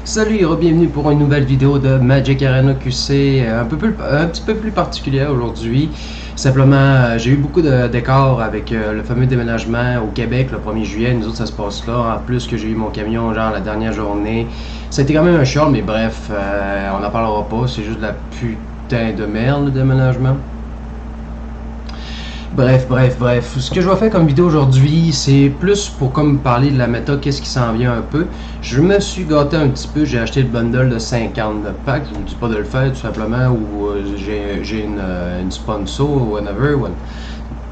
Salut et bienvenue pour une nouvelle vidéo de Magic Arena QC, un petit peu plus particulière aujourd'hui. Simplement, j'ai eu beaucoup d'écarts avec le fameux déménagement au Québec le 1er juillet. Nous autres, ça se passe là. En plus que j'ai eu mon camion genre la dernière journée. Ça a été quand même un chiant, mais bref, on n'en parlera pas. C'est juste de la putain de merde le déménagement. Bref. Ce que je vais faire comme vidéo aujourd'hui, c'est plus pour comme parler de la méta, qu'est-ce qui s'en vient un peu. Je me suis gâté un petit peu, j'ai acheté le bundle de 50 de packs. Je vous dis pas de le faire tout simplement, ou j'ai une sponsor ou whatever.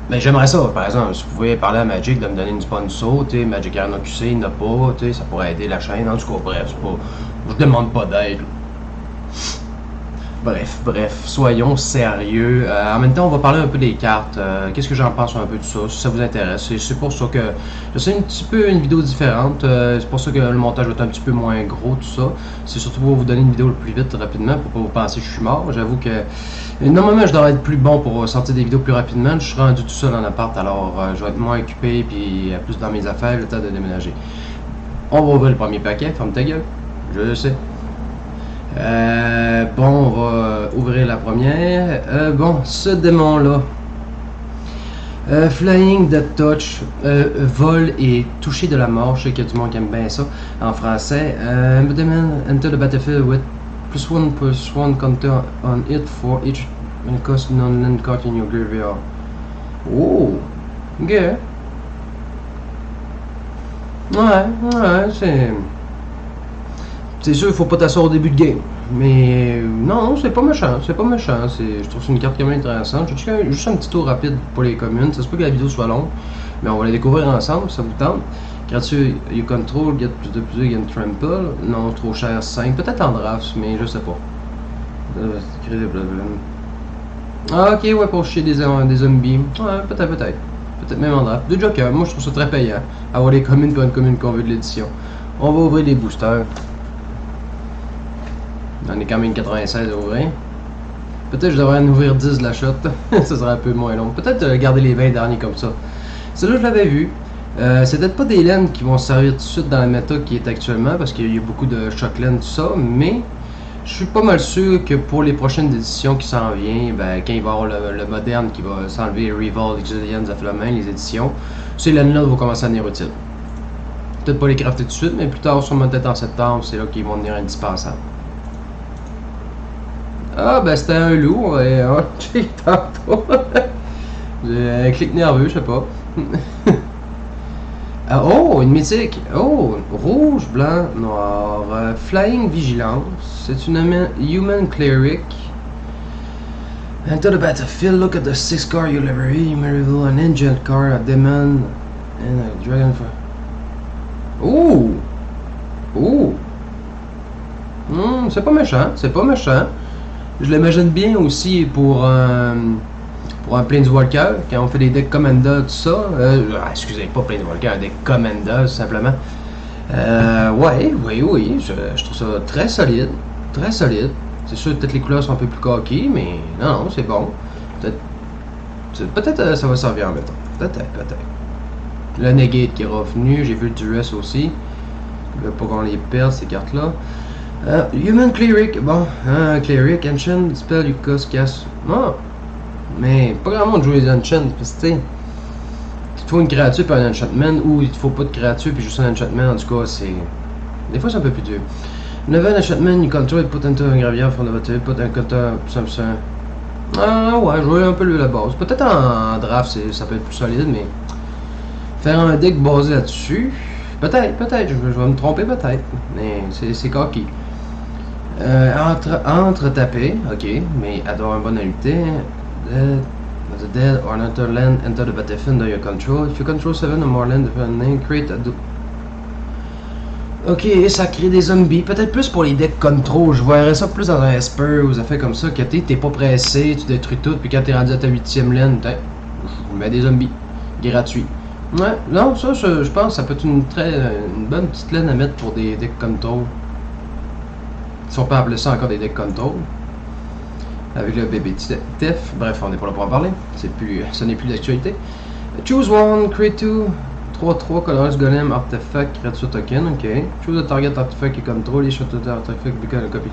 Mais j'aimerais ça, par exemple, si vous pouvez parler à Magic de me donner une sponsor, tu sais, Magic Arena QC, il n'a pas, tu sais, ça pourrait aider la chaîne. En tout cas, bref, je demande pas d'aide. Bref, soyons sérieux. En même temps, on va parler un peu des cartes. Qu'est-ce que j'en pense un peu de ça, si ça vous intéresse. C'est pour ça que je sais un petit peu une vidéo différente. C'est pour ça que le montage va être un petit peu moins gros, tout ça. C'est surtout pour vous donner une vidéo le plus vite, rapidement, pour pas vous penser que je suis mort. J'avoue que normalement, je devrais être plus bon pour sortir des vidéos plus rapidement. Je suis rendu tout seul en appart, alors je vais être moins occupé puis plus dans mes affaires, le temps de déménager. On va ouvrir le premier paquet. Ferme ta gueule. Je le sais. Bon, on va ouvrir la première. Bon, ce démon-là. Flying Death Touch, vol et toucher de la mort. Je sais qu'il y a du monde qui aime bien ça en français. Demon enter the battlefield with +1/+1 counter on it for each cost non-land card in your graveyard. Oh, ok. Ouais, c'est sûr, il faut pas t'asseoir au début de game. Mais non, c'est pas méchant. Je trouve que c'est une carte quand même intéressante. Je vais juste un petit tour rapide pour les communes. Ça se peut que la vidéo soit longue, mais on va la découvrir ensemble, ça vous tente. Gratuit, you control, get plus de gain trample. Non, trop cher, 5. Peut-être en draft, mais je sais pas. Ah, ok, ouais, pour chier des zombies. Ouais, peut-être. Peut-être même en draft. Deux jokers, moi je trouve ça très payant. Avoir les communes pour une commune qu'on veut de l'édition. On va ouvrir les boosters. On est quand même 96 à ouvrir. Peut-être que je devrais en ouvrir 10 de la shot. Ça serait un peu moins long. Peut-être garder les 20 derniers comme ça. Celui-là, je l'avais vu. C'est peut-être pas des laines qui vont servir tout de suite dans la méta qui est actuellement, parce qu'il y a beaucoup de choc laines, tout ça, mais je suis pas mal sûr que pour les prochaines éditions qui s'en viennent, ben, quand il va y avoir le moderne qui va s'enlever, Revolve, Exilians, Aflamin, les éditions, ces laines-là vont commencer à venir utiles. Peut-être pas les crafter tout de suite, mais plus tard, sûrement peut-être en septembre, c'est là qu'ils vont devenir indispensables. Ah, ben c'était un loup, et on check tantôt. J'ai un clic nerveux, je sais pas. Ah, oh, une mythique. Oh, rouge, blanc, noir. Flying Vigilance. C'est une Human Cleric. Enter the battlefield, look at the 6 card you library. You may reveal an angel card, a demon, and a dragon. Oh! C'est pas méchant. Je l'imagine bien aussi pour un Planeswalker, quand on fait des decks Commander, tout ça. Excusez, pas Planeswalker, un deck Commander, tout simplement. Oui, je trouve ça très solide. C'est sûr, peut-être les couleurs sont un peu plus coquilles, mais non, c'est bon. Peut-être ça va servir en même temps. Peut-être. Le Negate qui est revenu, j'ai vu le Duress aussi. Je veux pas qu'on les perde, ces cartes-là. Human Cleric, bon, Cleric, Enchant, Spell, Yukos, Cast. Ah, mais pas grand monde joue les Enchant, parce que tu sais, il te faut une créature puis un Enchantment, ou il te faut pas de créature puis juste un Enchantment, en tout cas, c'est. Des fois, c'est un peu plus dur. 9 Enchantment, you control, put into un graveyard, from the battle, put un cutter, ça. Ah, ouais, jouer un peu la base. Peut-être en draft, ça peut être plus solide, mais. Faire un deck basé là-dessus. Peut-être, je vais me tromper peut-être, mais c'est coquille. Entre-taper, ok, mais avoir un bon invité. The dead or another land enter the battlefield under your control. If you control 7 or more land, create a ok, ça crée des zombies. Peut-être plus pour les decks control. Je verrais ça plus dans un Esper ou des affaires comme ça. Que t'es pas pressé, tu détruis tout, puis quand t'es rendu à ta 8e laine, je mets des zombies. Gratuits. Ouais, non, ça, je pense que ça peut être une bonne petite laine à mettre pour des decks control. Si on peut appeler ça encore des decks control. Avec le bébé Tef. Bref, on n'est pas là pour en parler. Ce n'est plus d'actualité. Choose one, create two, 3-3, Colorless Golem, Artefact, Créature Token, ok. Choose the target artefact qui contrôle les châteaux d'artefact become a copy.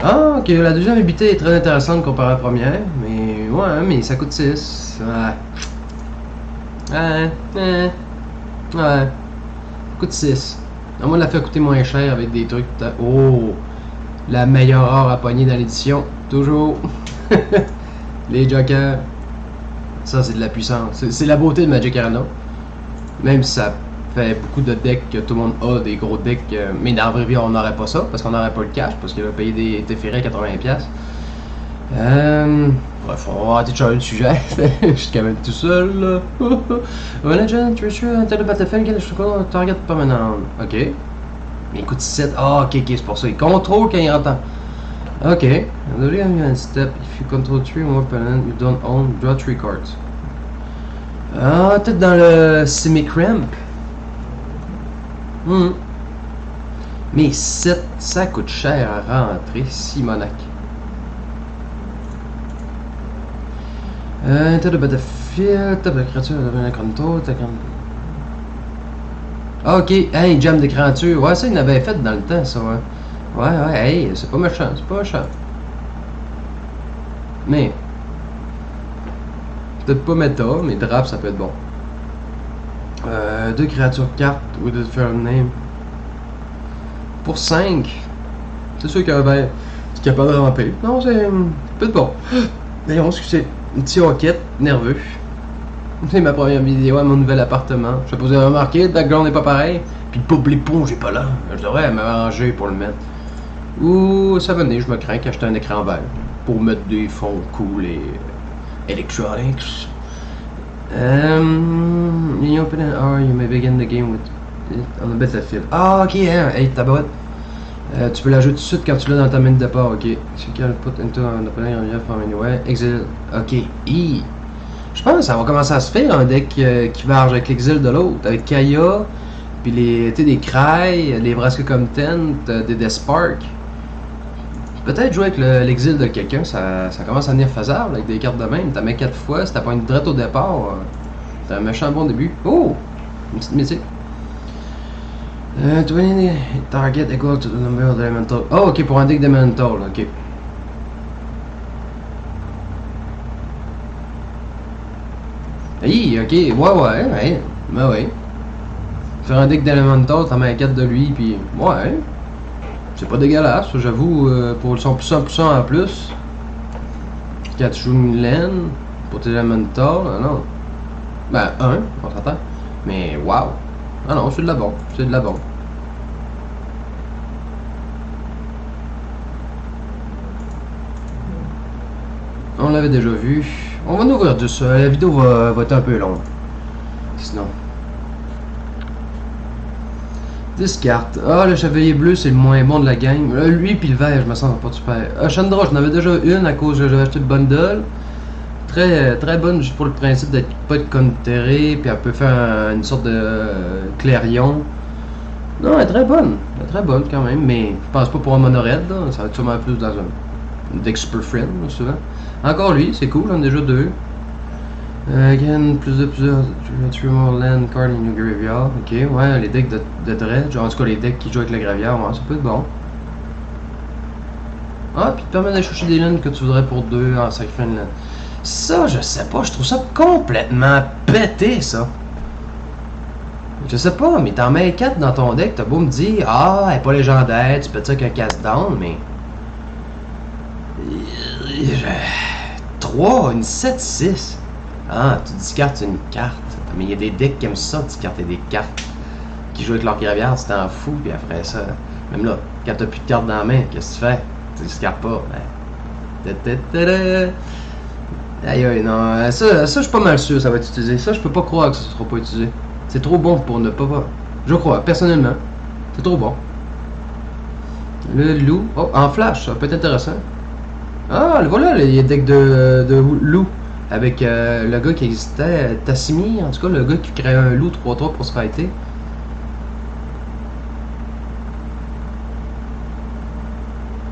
Ah, ok, la deuxième habilité est très intéressante comparée à la première, mais ouais, mais ça coûte 6. Ouais. Ouais. Ça coûte 6. À moi, de la faire coûter moins cher avec des trucs. Oh! La meilleure or à pogner dans l'édition. Toujours. Les jokers. Ça, c'est de la puissance. C'est la beauté de Magic Arena. Même si ça fait beaucoup de decks que tout le monde a, des gros decks. Mais dans la vraie vie, on n'aurait pas ça. Parce qu'on n'aurait pas le cash. Parce qu'il va payer des téférés à 80$. Bref, on va arrêter de changer de sujet. Je suis quand même tout seul, là. Legend, Treasure, Enter the Battlefield, get a target permanent. Ok. Mais il coûte 7. Ah, ok, c'est pour ça. Il contrôle quand il entend. Ok. One step. If you control 3 more opponent, you don't own, draw 3 cards. Ah, peut-être dans le semi-cramp. Mais 7, ça coûte cher à rentrer, Simonac. Enter the battlefield, tape la créature, devient un contrôle, ah, ok, hey, jam de créature. Ouais, ça, il l'avait fait dans le temps, ça, ouais. Ouais, hey, c'est pas méchant, c'est pas méchant. Mais. Peut-être pas méta, mais drap, ça peut être bon. 2 créatures cartes, with a different name. Pour 5. C'est sûr qu'un vert, c'est capable de ramper. Non, c'est. peut être bon. D'ailleurs, excusez. Un petit hoquette, nerveux. C'est ma première vidéo à mon nouvel appartement. Je sais pas si vous avez remarqué, le background n'est pas pareil. Puis le l'éponge j'ai pas là. Je devrais m'arranger pour le mettre. Ou ça venait, je me crains qu'acheter un écran vert. Pour mettre des fonds cool et electronics. You open an hour, you may begin the game with it on the battlefield. Ah, ok, hein, hey, tabarouette. Tu peux la jouer tout de suite quand tu l'as dans ta main de départ, ok. Tu can put into an opponent from anywhere. Exile, ok. Je pense que ça va commencer à se faire un deck qui varge avec l'exil de l'autre, avec Kaya, puis des Cry, les Vraska Content, des Despark. Peut-être jouer avec l'exil de quelqu'un, ça commence à venir faisable avec des cartes de même. T'as mis 4 fois, si t'as pas une droite au départ, t'as un méchant bon début. Oh! Une petite mythique. 20 target equal to the number of elemental. Oh, ok, pour un deck d'elemental, ok. Hey, ok, ouais. Ben ouais. Faire un deck d'elemental, t'en mets 4 de lui, puis ouais. C'est pas dégueulasse, j'avoue, pour son puissant en plus. Quand tu joues une laine, pour tes elemental, non. Ben, on s'entend. Mais wow. Ah non, c'est de la bombe, c'est de la bombe. On l'avait déjà vu. On va nous ouvrir de ça. La vidéo va être un peu longue. Sinon. 10 cartes. Ah, le chevalier bleu, c'est le moins bon de la gang. Lui puis le vert, je me sens pas super. Chandra, j'en avais déjà une à cause que j'avais acheté le bundle. Très bonne juste pour le principe d'être pas de counteré, puis elle peut faire une sorte de clairion. Non, elle est très bonne. Elle est très bonne quand même, mais je pense pas pour un monored, là. Ça va être sûrement plus dans un deck super friend, là, souvent. Encore lui, c'est cool, on a déjà 2. Again, plusieurs more land card in your graveyard. Ok, ouais, les decks de dredge, en tout cas les decks qui jouent avec le graveyard, ouais, ça peut être bon. Ah, puis te permet d'aller chercher des landes que tu voudrais pour 2 en sacrifiant une land. Ça, je sais pas, je trouve ça complètement pété, ça. Je sais pas, mais t'en mets 4 dans ton deck, t'as beau me dire, ah, elle est pas légendaire, tu peux dire qu'un cast down, mais. 3, une 7-6. Ah, tu discartes une carte. Mais il y a des decks qui aiment ça, discarter des cartes. Qui jouent avec leur graveyard, tu t'en fous, puis après ça. Même là, quand t'as plus de cartes dans la main, qu'est-ce que tu fais? Tu discartes pas. Aïe, non, ça je suis pas mal sûr que ça va être utilisé. Ça, je peux pas croire que ça sera pas utilisé. C'est trop bon pour ne pas. Je crois, personnellement. C'est trop bon. Le loup. Oh, en flash, ça peut être intéressant. Ah, voilà, il y a deck de loup. Avec le gars qui existait, Tassimi, en tout cas, le gars qui créait un loup 3-3 pour se fighter.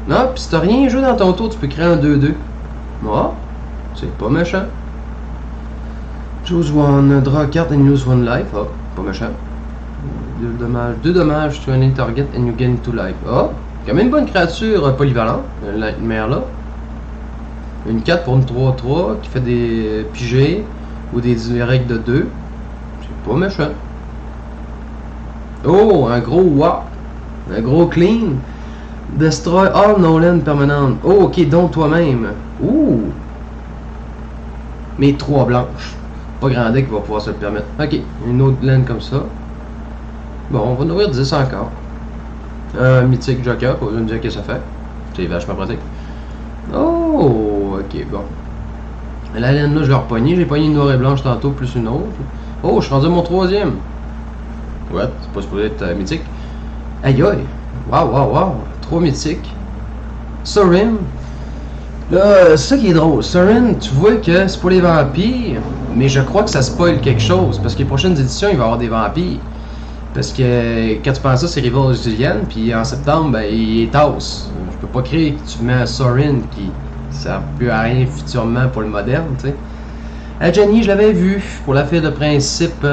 Non, pis si t'as rien joué dans ton tour, tu peux créer un 2-2. Ah, c'est pas méchant. Choose one, draw a card and use one life. Oh, pas méchant. 2 dommages to any target and you gain 2 life. Oh, quand même une bonne créature polyvalente, une nightmare là. Une 4 pour une 3-3 qui fait des pigés ou des règles de 2. C'est pas méchant. Oh, un gros wow. Un gros clean. Destroy all no-land permanent. Oh, ok, donc toi-même. Ouh. Mais 3 blanches. Pas grand deck qui va pouvoir se le permettre. Ok, une autre land comme ça. Bon, on va en ouvrir 10 encore. Un mythique joker, pas besoin de dire que ça fait. C'est vachement pratique. Oh, ok, bon. La laine là, je l'ai repogné. J'ai pogné une noire et blanche tantôt, plus une autre. Oh, je suis rendu à mon 3e. Ouais, c'est pas supposé être mythique. Aïe aïe. Waouh, waouh, waouh. 3 mythiques. Sorin. Là, c'est ça qui est drôle. Sorin, tu vois que c'est pour les vampires, mais je crois que ça spoil quelque chose. Parce que les prochaines éditions, il va y avoir des vampires. Parce que quand tu penses ça, c'est Rival Julian, puis en septembre, ben, il est tasse. Je peux pas créer que tu mets un Sorin qui sert plus à rien futurement pour le moderne, tu sais. Jenny, je l'avais vu pour la fête de principe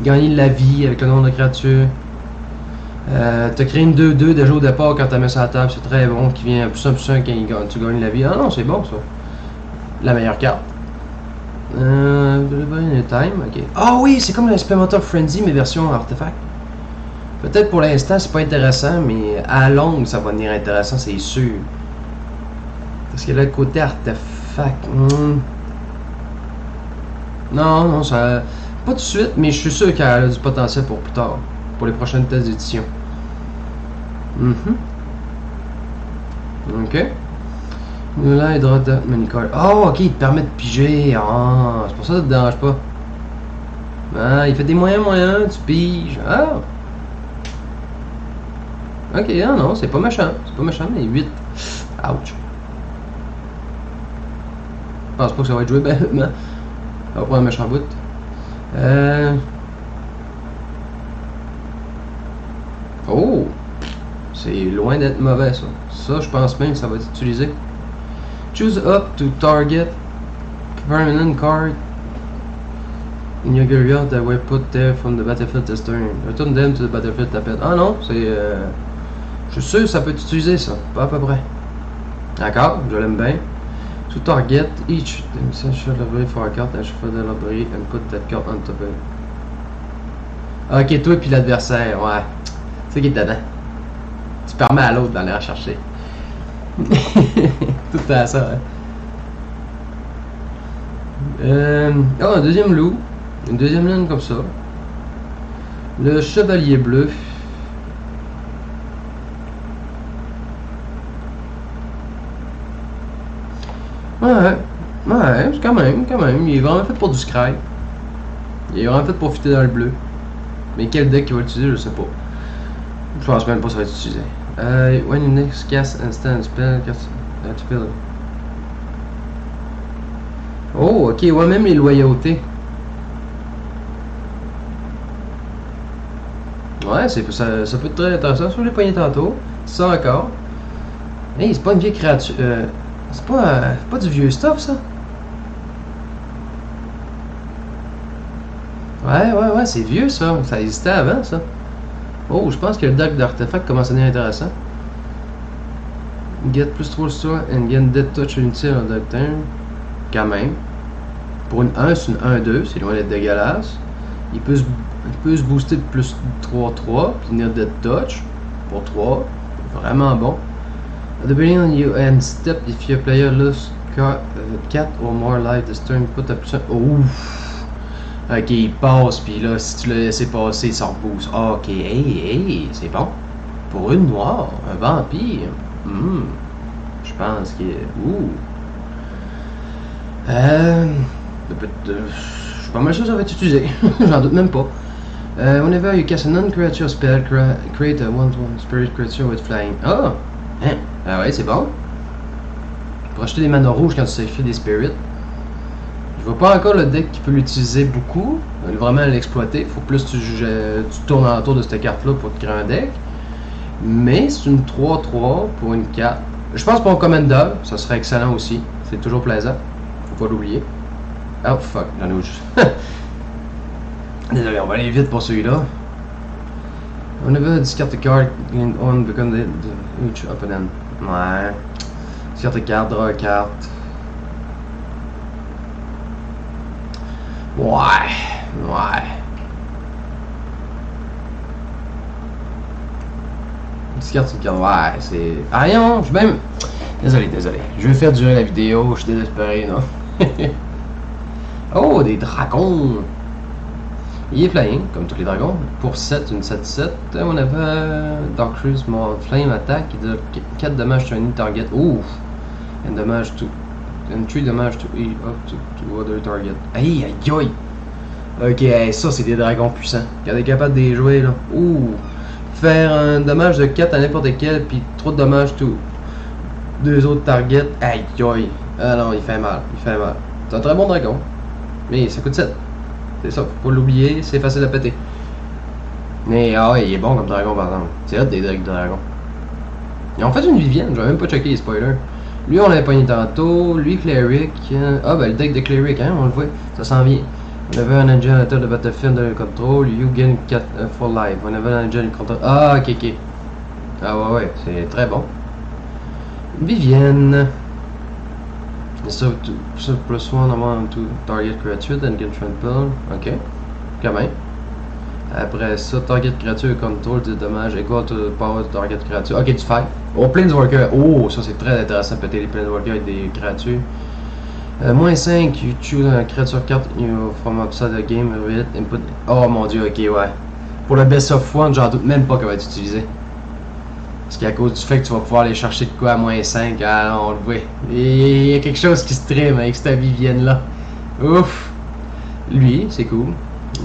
gagner de la vie avec le nom de la créature. T'as créé une 2-2 déjà au départ quand t'as mis ça à la table, c'est très bon, qui vient plus 1 quand tu gagnes la vie. Ah non, c'est bon ça. La meilleure carte. Time, ok. Ah oui, c'est comme l'Experimental Frenzy, mais version artefact. Peut-être pour l'instant, c'est pas intéressant, mais à longue, ça va devenir intéressant, c'est sûr. Parce que là, le côté artefact. Non, non, ça. Pas tout de suite, mais je suis sûr qu'elle a du potentiel pour plus tard. Pour les prochaines tests d'édition. Ok. Là, il doit être manicole. Oh, ok, il te permet de piger. Ah, c'est pour ça que ça te dérange pas. Ah, il fait des moyens, tu piges. Ah. Ok, ah non, c'est pas méchant. C'est pas méchant, mais 8. Ouch. Je pense pas que ça va être joué bêtement. On va prendre un méchant bout. Oh! C'est loin d'être mauvais, ça. Ça, je pense même que ça va être utilisé. Choose up to target permanent card in your graveyard that were put there from the battlefield this turn. Return them to the battlefield tapette. Ah non, c'est... je suis sûr que ça peut être utilisé, ça. Pas à peu près. D'accord, je l'aime bien. To target each essential library for a card and shuffle the library and put that card on top of it. Ok, toi et puis l'adversaire, ouais. C'est ça qui est dedans. Tu permets à l'autre d'aller en chercher. Tout à ça, hein. Oh, un deuxième loup. Une deuxième ligne comme ça. Le chevalier bleu. Ouais, quand même. Il est vraiment fait pour du scry. Il est vraiment fait pour fitter dans le bleu. Mais quel deck il va l'utiliser, je sais pas. Je pense même pas que ça va être utilisé. When you next cast instant spell, cast spell. Oh, ok, ouais, même les loyautés. Ouais, ça peut être très intéressant. Sur les poignées tantôt. Ça encore. Hey, c'est pas une vieille créature. C'est pas du vieux stuff, ça. Ouais, c'est vieux, ça. Ça existait avant, ça. Oh, je pense que le deck d'artefact commence à devenir intéressant. Get plus 3 store and get dead touch inutile en deck turn. Quand même. Pour une 1, c'est une 1-2, c'est loin d'être dégueulasse. Il peut se booster de plus 3-3, puis venir dead touch. Pour 3. Vraiment bon. At the beginning you end step, if your player loses 4 or more life this turn, put a plus 1. Ouf! Ok, il passe, puis là, si tu l'as laissé passer, ça reboost. Ok, hey, c'est bon. Pour une noire, un vampire. Je pense qu'il est... je suis pas mal sûr que ça va être utilisé. J'en doute même pas. Whenever you cast a non-creature spell, create a 1/1 spirit creature with flying. Ah! Hein? Ah ouais, c'est bon. Pour acheter des mana rouges quand tu sacrifies des spirits. Je vois pas encore le deck qui peut l'utiliser beaucoup, vraiment l'exploiter. Faut plus tu tournes autour de cette carte-là pour te créer un deck. Mais c'est une 3-3 pour une 4. Je pense pour un Commander, ça serait excellent aussi. C'est toujours plaisant. Faut pas l'oublier. Oh fuck, j'en ai juste. Désolé, on va aller vite pour celui-là. Whenever discard a card on become the each opponent. Ouais. Discard a card, draw a carte. Ouais. Discard une carte. Ouais, c'est. Ah non, je suis même. Désolé. Je vais faire durer la vidéo, je suis désespéré, non? Oh, des dragons! Il est flying, comme tous les dragons. Pour 7, une 7-7. On avait Dark Cruise, mon Flame Attack, qui donne 4 dommages sur any target. Ouh! And damage to. And 3 dommages to E up to other target. Aïe! Ok, ça c'est des dragons puissants. Quand on est capable de les jouer là. Ouh! Faire un dommage de 4 à n'importe quel, puis 3 de dommages to 2 autres targets. Aïe! Ah non, il fait mal. C'est un très bon dragon. Mais ça coûte 7. C'est ça, faut pas l'oublier, c'est facile à péter. Mais ah ouais, il est bon comme dragon par exemple. C'est hot des dragons. Ils ont fait une Vivienne, j'avais même pas checké les spoilers. Lui on l'avait pogné tantôt, lui Cleric. Ah ben le deck de Cleric, hein, on le voit, ça s'en vient. On avait un engine à de battlefield de control, you gain 4 for life. On avait un engine control. Ah ok. Ah ouais, c'est très bon. Vivienne. So plus 1 amount to target creature, then get trample. Ok. Quand même. Après ça, target creature control des dommages equal to the power to target creature. Ok, du fight. Oh, Planeswalker. Oh, ça c'est très intéressant, péter les Planeswalkers avec des créatures. Moins 5, you choose a creature card from outside the game with it, input. Oh mon dieu, ok, ouais. Pour le best of one, j'en doute même pas qu'elle va être utilisée. Parce qu'à cause du fait que tu vas pouvoir aller chercher de quoi à moins 5, ah, on le voit. Et il y a quelque chose qui se trime avec cette Vivienne là. Ouf! Lui, c'est cool.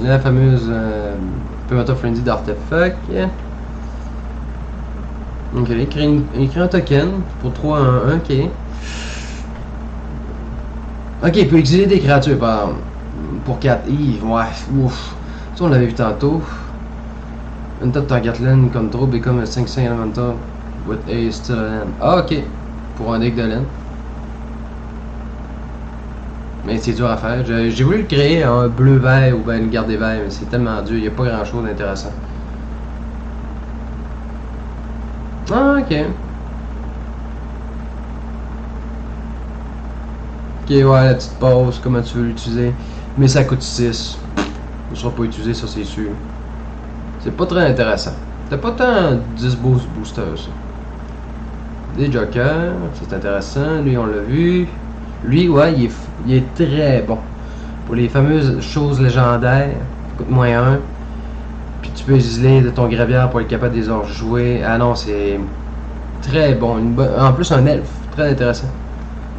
La fameuse Permato Frenzy d'Artefact. Ok, il crée un token pour 3 en 1, ok. Ok, il peut exiler des créatures par exemple. Pour 4. Ouais, ouf. Ça on l'avait vu tantôt. Une tête target land control become a 5/5 elemental with a still land. Ah ok, pour un deck de land. Mais c'est dur à faire. J'ai voulu le créer en bleu-vert ou bien une garde des verts, mais c'est tellement dur, il n'y a pas grand chose d'intéressant. Ah ok. Ok ouais, la petite pause, comment tu veux l'utiliser. Mais ça coûte 6. Ne sera pas utilisé, ça c'est sûr. C'est pas très intéressant. T'as pas tant 10 boosters ça. Des jokers, c'est intéressant. Lui on l'a vu. Lui ouais, il est très bon. Pour les fameuses choses légendaires, coûte moins 1. Puis tu peux exiler de ton gravière pour être capable de les jouer. Ah non, c'est très bon. En plus un elfe, très intéressant.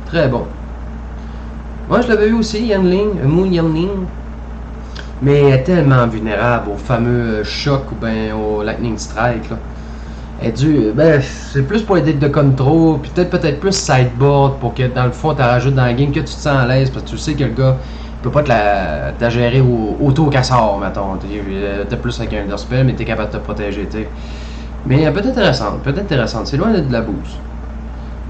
Très bon. Moi je l'avais vu aussi, Yanling, Moon Yanling. Mais elle est tellement vulnérable au fameux choc ou bien au lightning strike là. Elle est due, ben c'est plus pour les decks de contrôle, puis peut-être plus sideboard pour que dans le fond tu rajoutes dans la game que tu te sens à l'aise parce que tu sais que le gars il peut pas te gérer au tour qu'elle sort, mettons. T'es plus avec un spell mais t'es capable de te protéger, t'sais. Mais peut-être intéressante, c'est loin d'être de la boost.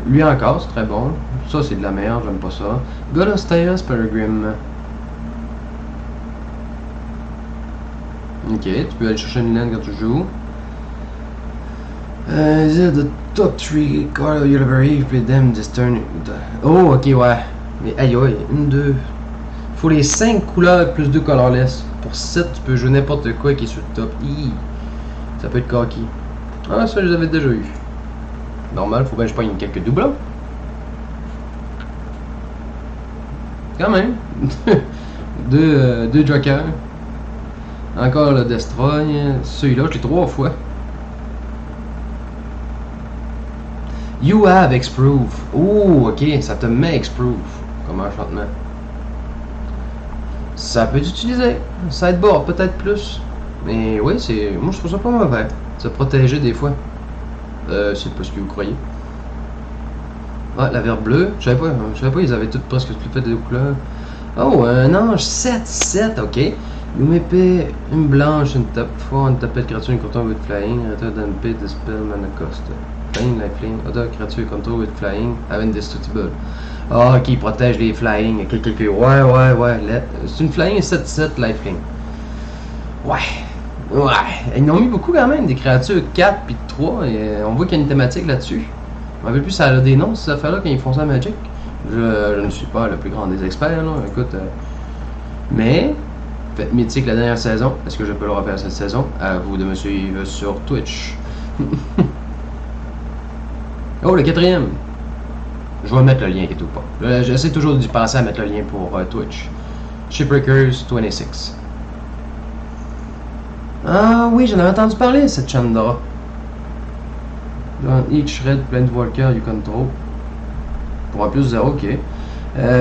Lui encore, c'est très bon. Ça c'est de la merde, j'aime pas ça. God of Stairs, Peregrine. Ok, tu peux aller chercher une land quand tu joues. The top 3 card of your library, play them this turn. Oh, ok, ouais. Mais aïe, 1, 2. Faut les 5 couleurs plus 2 colorless. Pour 7, tu peux jouer n'importe quoi qui est sur le top. Ça peut être cocky. Ah, ça, je les avais déjà eu. Normal, faut bien que je prenne quelques doublons. Quand même. deux jokers. Encore le Destroy. Celui-là, je l'ai 3 fois. You have X-Proof. Oh, ok, ça te met X-Proof comme enchantement. Ça peut être utilisé. Sideboard, peut-être plus. Mais oui, moi je trouve ça pas mauvais. Se protéger des fois. C'est pas ce que vous croyez. Ah, la verte bleue. Je savais pas, ils avaient toutes presque toutes faites des couleurs. Oh, un ange 7, ok. You may pay une blanche, une tape fort, une tapette créature, une control with flying, return and pay the spell mana cost. Flying, lifelink, other creature control with flying, have indestructible. Ah, ok, il protège les flying. Ouais. C'est une flying 7-7 lifelink. Ouais. Ils ont mis beaucoup quand même, des créatures 4 puis 3. Et on voit qu'il y a une thématique là-dessus. Je me rappelle plus, ça a des noms, ces affaires-là, quand ils font ça à Magic. Je ne suis pas le plus grand des experts, là. Écoute. Mais, faites mythique la dernière saison. Est-ce que je peux le refaire cette saison? À vous de me suivre sur Twitch. Oh, le 4e. Je vais mettre le lien et tout pas. J'essaie toujours de penser à mettre le lien pour Twitch. Shipbreakers 26. Ah oui, j'en avais entendu parler, cette Chandra. Dans each red Planeswalker you control. Pour un plus 0, ok.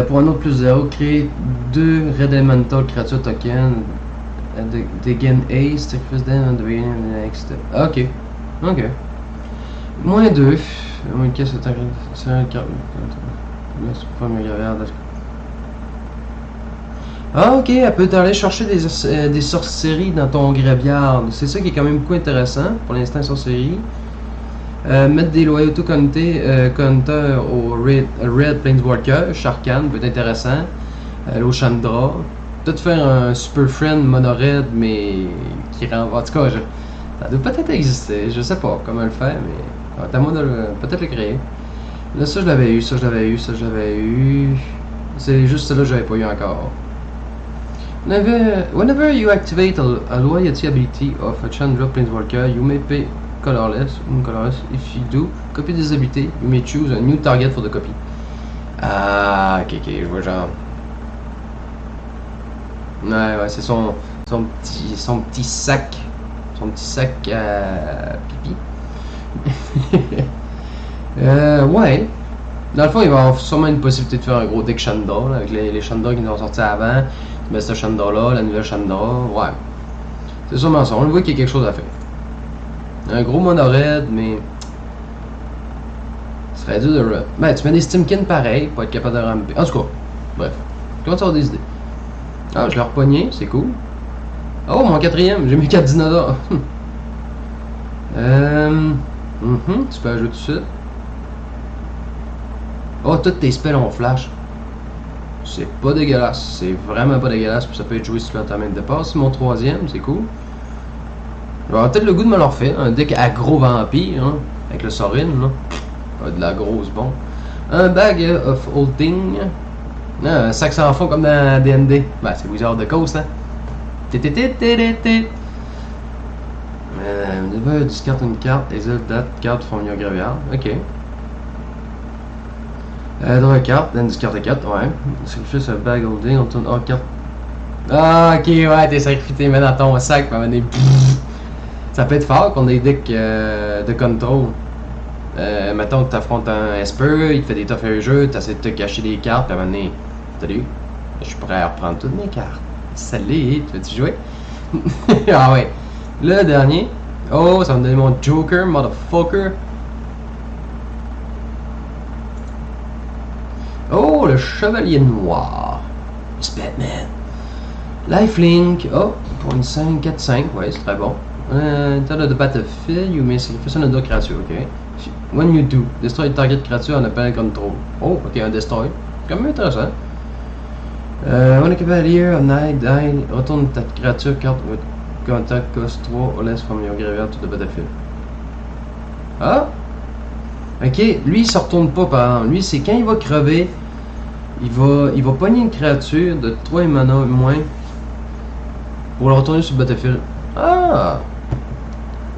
Pour un autre plus 0, créer 2 Red Elemental Creature Token. They gain Ace, sacrifice them and the beginning of the next step. Ok. Moins 2. Moins 4, c'est un carte. Ah ok, elle peut aller chercher des sorceries dans ton graveyard. C'est ça qui est quand même beaucoup intéressant pour l'instant, sorcerie. Mettre des loyauté counter au Red Planeswalker, Sharkan peut être intéressant. L'eau Chandra. Peut-être faire un Super Friend Mono Red, mais qui rend. En tout cas, ça doit peut-être exister. Je sais pas comment le faire, mais c'est à moi de peut-être le créer. Là, ça je l'avais eu. C'est juste celle-là que j'avais pas eu encore. Whenever you activate a loyalty ability of a Chandra Planeswalker, you may pay colorless. If you do, copy this ability, you may choose a new target for the copy. Ah, ok, je vois genre. Ouais, c'est son petit sac. Son petit sac à pipi. Ouais. Dans le fond, il va y avoir sûrement une possibilité de faire un gros deck Chandra, là, avec les Chandra qui nous ont sortis avant. Tu mets ce Chandra là, la nouvelle Chandra. Ouais. C'est sûrement ça. On le voit qu'il y a quelque chose à faire. Un gros mono red, mais. Ce serait dur de run. Ben, tu mets des Stimkin pareil pour être capable de ramper. En tout cas, bref. Comment tu as des idées? Ah, je l'ai repogné, c'est cool. Oh, mon 4e, j'ai mis 4 dinosaures. Tu peux ajouter tout de suite. Oh, toutes tes spells ont flash. C'est pas dégueulasse. C'est vraiment pas dégueulasse. Puis ça peut être joué sur ta main de départ. C'est mon 3e, c'est cool. J'aurais peut-être le goût de me le refaire. Un deck aggro vampire, hein, avec le Sorin, là. De la grosse bombe. Un bag of holding. Un sac sans fond comme dans D&D. Ben, c'est Wizard of the Coast, hein. Discarte une carte, exile that card from your graveyard. Ok. Draw a carte, then discarte a carte, ouais. Sacrifice a bag holding, on tourne hors carte. Ah, ok, ouais, t'es sacrifié, mais dans ton sac, puis mener. Ça peut être fort qu'on ait des decks de contrôle. Mettons que t'affrontes un Esper, il te fait des toughs à jeu, t'essaies de te cacher des cartes, puis à mener. Salut, je suis prêt à reprendre toutes mes cartes. Salut, tu veux-tu jouer? Ah ouais. Le dernier. Oh, ça va me donner mon Joker, motherfucker. Oh, le Chevalier Noir. C'est Batman. Lifelink. Oh, pour une 5, 4, 5. Ouais, c'est très bon. Turn of the battlefield, you may sacrifice another creature, ok. When you do, destroy target creature on appel control. Oh, ok, un destroy. C'est quand même intéressant. When a cavalier of night die, retourne ta créature carte with contact cost 3 or less from your graveyard to the battlefield. Ah! Ok, lui il se retourne pas par exemple. Lui c'est quand il va crever, il va pogner une créature de 3 mana moins pour le retourner sur le battlefield. Ah!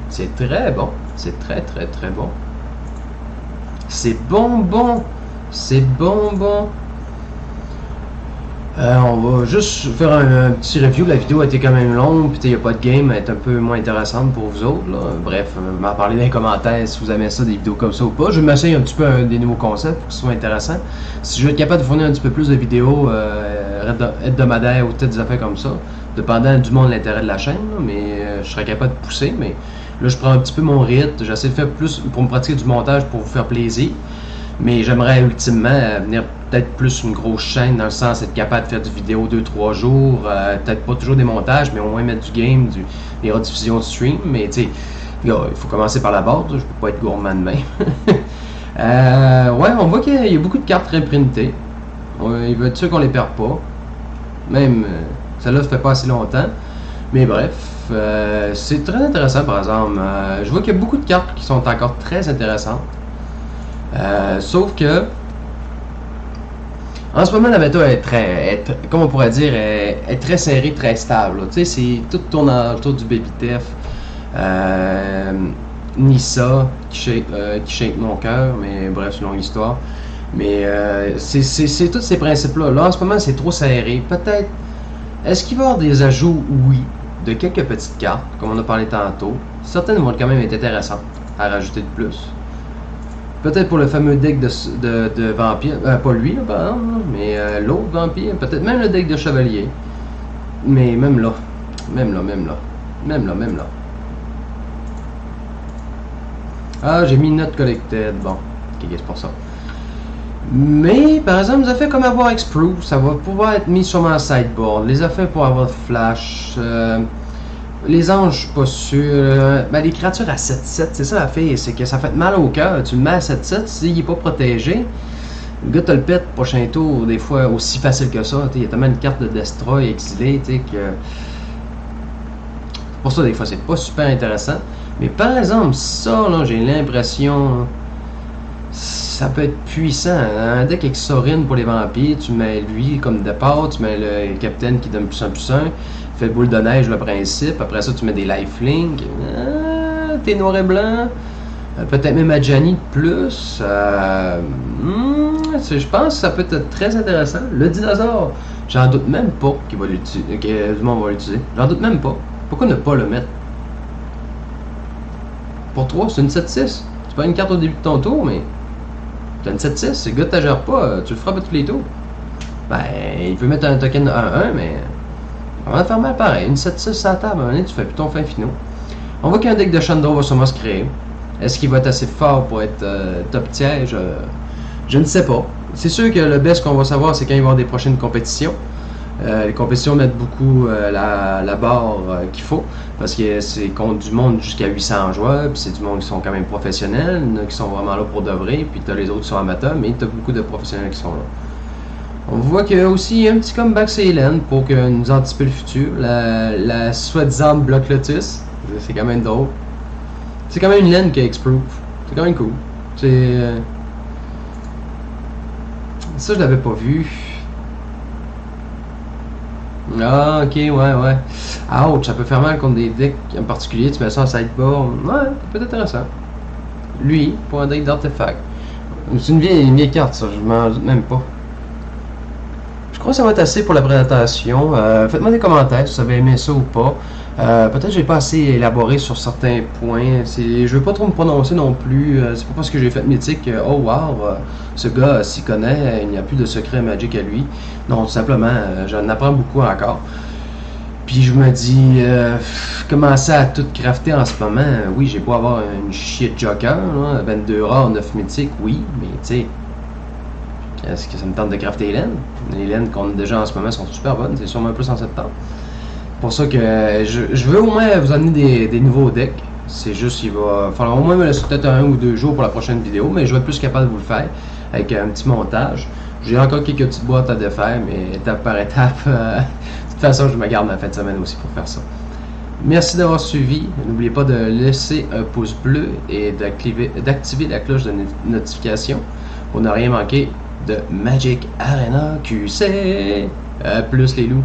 C'est très bon. C'est très bon. C'est bon. C'est bon. On va juste faire un petit review. La vidéo a été quand même longue, puis il n'y a pas de game, elle est un peu moins intéressante pour vous autres. Là. Bref, m'en parler dans les commentaires si vous aimez ça, des vidéos comme ça ou pas. Je vais m'essayer un petit peu des nouveaux concepts pour que ce soit intéressant. Si je vais être capable de fournir un petit peu plus de vidéos hebdomadaires ou peut-être des affaires comme ça, dépendant du monde de l'intérêt de la chaîne, là, mais je serais capable de pousser. Mais là, je prends un petit peu mon rythme. J'essaie de faire plus pour me pratiquer du montage pour vous faire plaisir. Mais j'aimerais ultimement venir peut-être plus une grosse chaîne dans le sens d'être capable de faire du vidéo 2-3 jours, peut-être pas toujours des montages, mais au moins mettre du game, des rediffusions de stream, mais tu sais, il faut commencer par la base, je peux pas être gourmand de même. Ouais, on voit qu'il y a beaucoup de cartes reprintées, il veut être sûr qu'on les perd pas, même celle-là ça fait pas assez longtemps, mais bref, c'est très intéressant par exemple, je vois qu'il y a beaucoup de cartes qui sont encore très intéressantes, sauf que en ce moment, la méta comme on pourrait dire, est très serrée, très stable. Tu sais, c'est tout tourne autour du Baby Tef, Nissa, qui shake mon cœur, mais bref, c'est une longue histoire. Mais c'est tous ces principes-là. Là, en ce moment, c'est trop serré. Peut-être, est-ce qu'il va y avoir des ajouts? Oui, de quelques petites cartes, comme on a parlé tantôt. Certaines vont quand même être intéressantes à rajouter de plus. Peut-être pour le fameux deck de vampire, pas lui là, par exemple, mais l'autre vampire, peut-être même le deck de chevalier. Mais même là. Ah, j'ai mis Not Collected, bon, ok, c'est pour ça. Mais, par exemple, les effets comme avoir X-Proof, ça va pouvoir être mis sur ma sideboard. Les effets pour avoir Flash, les anges, je suis pas sûr. Ben, les créatures à 7-7, c'est ça la fait, c'est que ça fait mal au cœur. Tu le mets à 7-7, s'il n'est pas protégé, le gars te le pète prochain tour, des fois aussi facile que ça. Il y a tellement une carte de Destroy exilée que. Pour ça, des fois, c'est pas super intéressant. Mais par exemple, ça, là, j'ai l'impression. Ça peut être puissant. Un deck avec Sorin pour les vampires, tu mets lui comme départ, tu mets le capitaine qui donne plus 1/+1. Fait boule de neige le principe, après ça tu mets des lifelink, t'es noir et blanc, peut-être même Adjani de plus, je pense que ça peut être très intéressant. Le dinosaure, j'en doute même pas qu'il va l'utiliser, que du monde va l'utiliser, j'en doute même pas. Pourquoi ne pas le mettre? Pour 3, c'est une 7-6, c'est pas une carte au début de ton tour, mais t'as une 7-6, le gars te gère pas, tu le frappes à tous les tours. Ben, il peut mettre un token 1-1, mais... on va faire mal pareil, une 7-6 à la table, à un moment donné, tu fais plus ton fin finaux. On voit qu'un deck de Chandra va sûrement se créer. Est-ce qu'il va être assez fort pour être top tier? Je ne sais pas. C'est sûr que le best qu'on va savoir, c'est quand il va y avoir des prochaines compétitions. Les compétitions mettent beaucoup la barre qu'il faut, parce que c'est contre du monde jusqu'à 800 joueurs, puis c'est du monde qui sont quand même professionnels, qui sont vraiment là pour de vrai, puis tu as les autres qui sont amateurs, mais tu as beaucoup de professionnels qui sont là. On voit qu'il y a aussi un petit comeback c'est Hélène pour que nous anticiper le futur. La soi-disant Block Lotus. C'est quand même drôle. C'est quand même une laine qui a X-Proof. C'est quand même cool. C'est. Ça, je l'avais pas vu. Ah, ok, ouais. Ouch, ça peut faire mal contre des decks en particulier. Tu mets ça en sideboard. Ouais, ça peut être intéressant. Lui, pour un deck d'artefact. C'est une vieille carte, ça. Je m'en doute même pas. Je crois que ça va être assez pour la présentation. Faites-moi des commentaires si vous avez aimé ça ou pas. Peut-être que j'ai pas assez élaboré sur certains points. Je veux pas trop me prononcer non plus. C'est pas parce que j'ai fait mythique oh wow, ce gars s'y connaît, il n'y a plus de secret Magic à lui. Non, tout simplement, j'en apprends beaucoup encore. Puis je me dis, commencer à tout crafter en ce moment. Oui, j'ai beau avoir une shit joker, là, 22 rares, 9 mythiques, oui, mais tu sais. Est-ce que ça me tente de crafter les laines? Les laines qu'on a déjà en ce moment sont super bonnes, c'est sûrement plus en septembre. C'est pour ça que je veux au moins vous amener des nouveaux decks. C'est juste qu'il va falloir au moins me laisser peut-être 1 ou 2 jours pour la prochaine vidéo, mais je vais être plus capable de vous le faire avec un petit montage. J'ai encore quelques petites boîtes à défaire, mais étape par étape. De toute façon, je me garde ma fin de semaine aussi pour faire ça. Merci d'avoir suivi. N'oubliez pas de laisser un pouce bleu et d'activer la cloche de notification pour ne rien manquer de Magic Arena QC. Plus les loups.